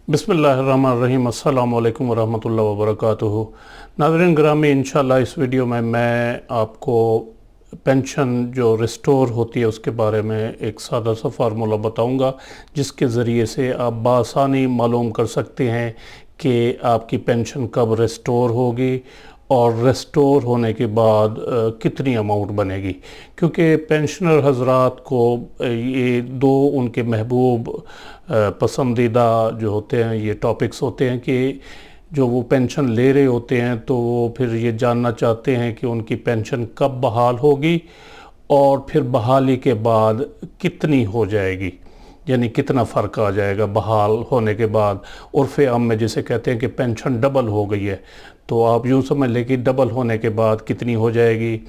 बिस्मिल्लाहिर्रहमानिर्रहीम। अस्सलाम वालेकुम वरहमतुल्लाहि वबरकातुहू। नाज़रीन ग्रामी, इंशाल्लाह इस वीडियो में मैं आपको पेंशन जो रिस्टोर होती है उसके बारे में एक सादा सा फार्मूला बताऊंगा, जिसके ज़रिए से आप बआसानी मालूम कर सकते हैं कि आपकी पेंशन कब रिस्टोर होगी और रिस्टोर होने के बाद कितनी अमाउंट बनेगी। क्योंकि पेंशनर हजरात को ये दो उनके महबूब पसंदीदा जो होते हैं ये टॉपिक्स होते हैं कि जो वो पेंशन ले रहे होते हैं तो वो फिर ये जानना चाहते हैं कि उनकी पेंशन कब बहाल होगी और फिर बहाली के बाद कितनी हो जाएगी, यानी कितना फ़र्क आ जाएगा बहाल होने के बाद। उर्फ़ आम में जिसे कहते हैं कि पेंशन डबल हो गई है, तो आप यूँ समझ लें कि डबल होने के बाद कितनी हो जाएगी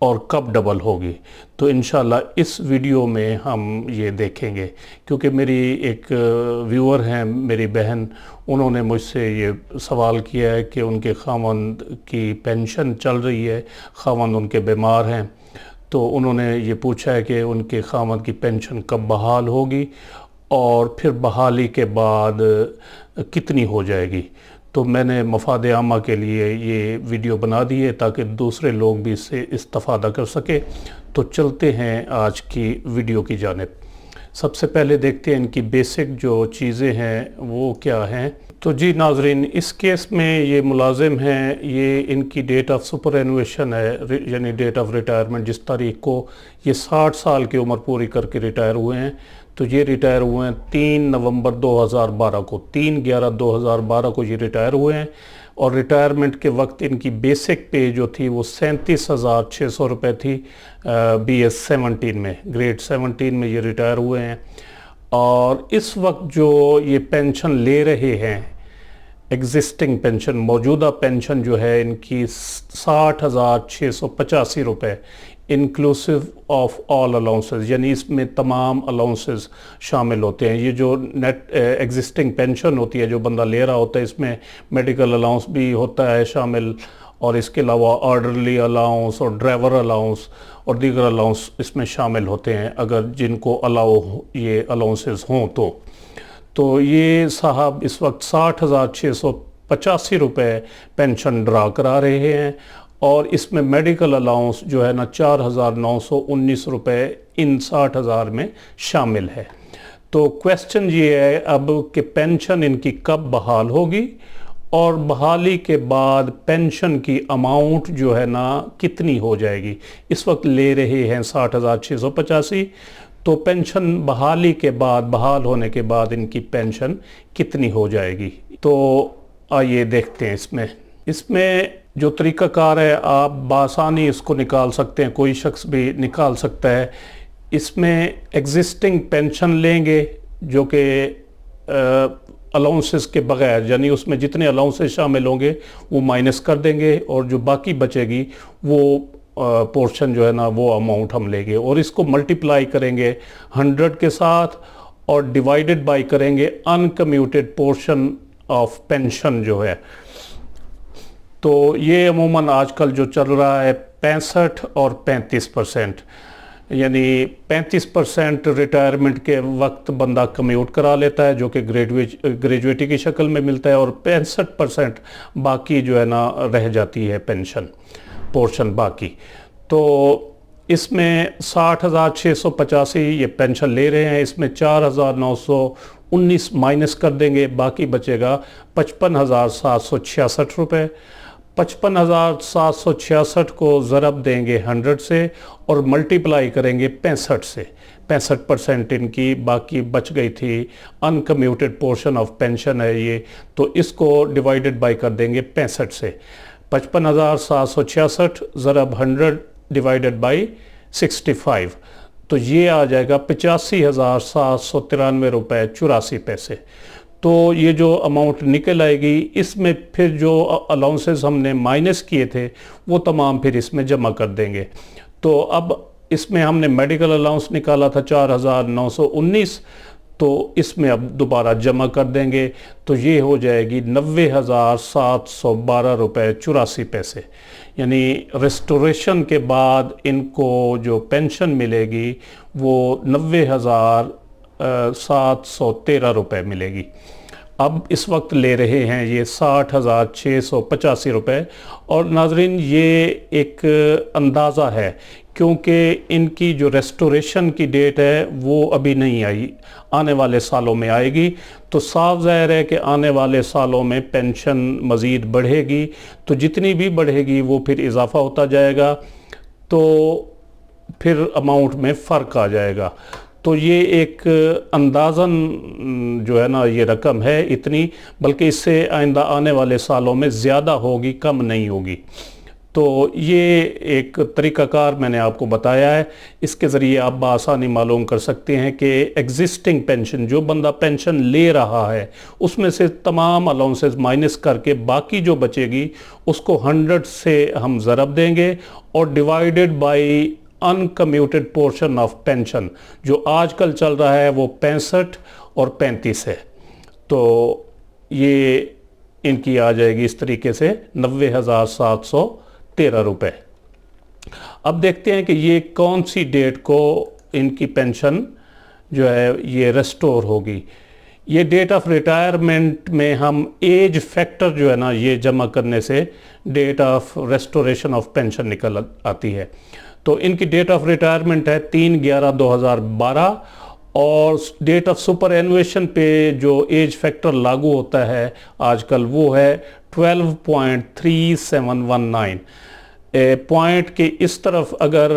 और कब डबल होगी। तो इंशाल्लाह इस वीडियो में हम ये देखेंगे। क्योंकि मेरी एक व्यूअर हैं, मेरी बहन, उन्होंने मुझसे ये सवाल किया है कि उनके खावंद की पेंशन चल रही है, खावंद उनके बीमार हैं, तो उन्होंने ये पूछा है कि उनके खावंद की पेंशन कब बहाल होगी और फिर बहाली के बाद कितनी हो जाएगी। तो मैंने मफाद आमा के लिए ये वीडियो बना दी है ताकि दूसरे लोग भी इससे इस्तिफ़ादा कर सके। तो चलते हैं आज की वीडियो की जानिब। सबसे पहले देखते हैं इनकी बेसिक जो चीज़ें हैं वो क्या हैं। तो जी नाजरीन, इस केस में ये मुलाजिम हैं, ये इनकी डेट ऑफ सुपर एनुएशन है, यानी डेट ऑफ रिटायरमेंट जिस तारीख को ये 60 साल की उम्र पूरी करके रिटायर हुए हैं। तो ये रिटायर हुए हैं 3 नवंबर 2012 को, 3/11/2012 को ये रिटायर हुए हैं। और रिटायरमेंट के वक्त इनकी बेसिक पे जो थी वो 37,600 रुपये थी। BS 17 में, ग्रेड 17 में ये रिटायर हुए हैं। और इस वक्त जो ये पेंशन ले रहे हैं, एग्जिस्टिंग पेंशन, मौजूदा पेंशन जो है इनकी 60,685 रुपये, इंक्लूसिव ऑफ ऑल अलाउंसेस, यानी इसमें तमाम अलाउंसेस शामिल होते हैं। ये जो नेट एग्जिस्टिंग पेंशन होती है जो बंदा ले रहा होता है, इसमें मेडिकल अलाउंस भी होता है शामिल, और इसके अलावा ऑर्डरली अलाउंस और ड्राइवर अलाउंस और दीगर अलाउंस इसमें शामिल होते हैं, अगर जिनको अलाउ ये अलाउंसेस हों तो ये साहब इस वक्त 60,685 रुपये पेंशन ड्रा करा रहे हैं। और इसमें मेडिकल अलाउंस जो है ना 4,919 रुपये इन 60,000 में शामिल है। तो क्वेश्चन ये है अब कि पेंशन इनकी कब बहाल होगी और बहाली के बाद पेंशन की अमाउंट जो है ना कितनी हो जाएगी। इस वक्त ले रहे हैं 60,685, तो पेंशन बहाली के बाद, बहाल होने के बाद इनकी पेंशन कितनी हो जाएगी। तो आइए देखते हैं इसमें जो तरीक़ाकार है, आप बासानी इसको निकाल सकते हैं, कोई शख्स भी निकाल सकता है। इसमें एग्जिस्टिंग पेंशन लेंगे जो कि अलाउंसेस के बगैर, यानी उसमें जितने अलाउंसेस शामिल होंगे वो माइनस कर देंगे और जो बाकी बचेगी वो पोर्शन जो है ना वो अमाउंट हम लेंगे और इसको मल्टीप्लाई करेंगे 100 के साथ और डिवाइडेड बाय करेंगे अनकम्यूटेड पोर्शन ऑफ पेंशन जो है। तो ये अमूमन आजकल जो चल रहा है 65 और 35%, यानी 35% रिटायरमेंट के वक्त बंदा कम्यूट करा लेता है जो कि ग्रेजुएटी की शक्ल में मिलता है, और 65% बाकी जो है ना रह जाती है पेंशन पोर्शन बाकी। तो इसमें 60,685 ये पेंशन ले रहे हैं, इसमें 4,919 माइनस कर देंगे, बाकी बचेगा 55,766 रुपये। 55,766 को ज़रब देंगे 100 से और मल्टीप्लाई करेंगे 65 से। 65% इनकी बाकी बच गई थी, अनकम्यूटेड पोर्शन ऑफ पेंशन है ये, तो इसको डिवाइडेड बाय कर देंगे 65 से। 55,766 ज़रब 100 डिवाइडेड बाय 65, तो ये आ जाएगा 85,793 रुपये 84 पैसे। तो ये जो अमाउंट निकल आएगी, इसमें फिर जो अलाउंसेस हमने माइनस किए थे वो तमाम फिर इसमें जमा कर देंगे। तो अब इसमें हमने मेडिकल अलाउंस निकाला था 4,919, तो इसमें अब दोबारा जमा कर देंगे, तो ये हो जाएगी 90,712 रुपये 84 पैसे। यानी रेस्टोरेशन के बाद इनको जो पेंशन मिलेगी वो 90,713 रुपये मिलेगी। अब इस वक्त ले रहे हैं ये 60,685 रुपये। और नाजरीन ये एक अंदाज़ा है, क्योंकि इनकी जो रेस्टोरेशन की डेट है वो अभी नहीं आई, आने वाले सालों में आएगी। तो साफ ज़ाहिर है कि आने वाले सालों में पेंशन मज़ीद बढ़ेगी, तो जितनी भी बढ़ेगी वो फिर इजाफ़ा होता जाएगा, तो फिर अमाउंट में फ़र्क आ जाएगा। तो ये एक अंदाज़न जो है ना ये रकम है इतनी, बल्कि इससे आइंदा आने वाले सालों में ज़्यादा होगी, कम नहीं होगी। तो ये एक तरीक़ाकार मैंने आपको बताया है, इसके ज़रिए आप बआसानी मालूम कर सकते हैं कि एग्जिस्टिंग पेंशन, जो बंदा पेंशन ले रहा है उसमें से तमाम अलाउंसेस माइनस करके बाकी जो बचेगी उसको 100 से हम ज़रब देंगे और divided by uncommuted portion of pension, जो आजकल चल रहा है वो 65 और 35 है। तो ये इनकी आ जाएगी इस तरीके से 90,713 रुपये। अब देखते हैं कि ये कौन सी डेट को इनकी पेंशन जो है ये रेस्टोर होगी। ये डेट ऑफ रिटायरमेंट में हम एज फैक्टर जो है ना ये जमा करने से date of restoration of pension निकल आती है। तो इनकी डेट ऑफ रिटायरमेंट है 3/11/2012 और डेट ऑफ सुपर एनुएशन पे जो एज फैक्टर लागू होता है आजकल वो है 12.3719। पॉइंट के इस तरफ अगर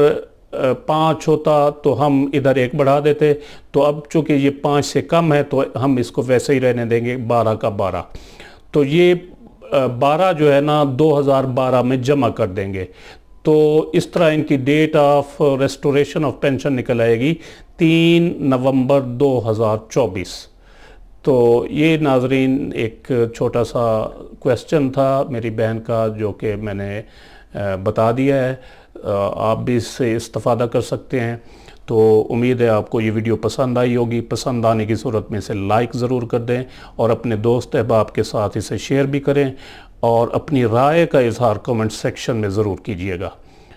5 होता तो हम इधर 1 बढ़ा देते, तो अब चूँकि ये 5 से कम है तो हम इसको वैसे ही रहने देंगे 12 का 12। तो ये 12 जो है ना 2012 में जमा कर देंगे। तो इस तरह इनकी date of restoration of pension निकल आएगी 3 नवंबर 2024। तो ये नाजरीन एक छोटा सा क्वेश्चन था मेरी बहन का, जो कि मैंने बता दिया है। आप भी इससे इस्तेफादा कर सकते हैं। तो उम्मीद है आपको ये वीडियो पसंद आई होगी। पसंद आने की सूरत में इसे लाइक ज़रूर कर दें और अपने दोस्त अहबाब के साथ इसे शेयर भी करें और अपनी राय का इजहार कमेंट सेक्शन में ज़रूर कीजिएगा।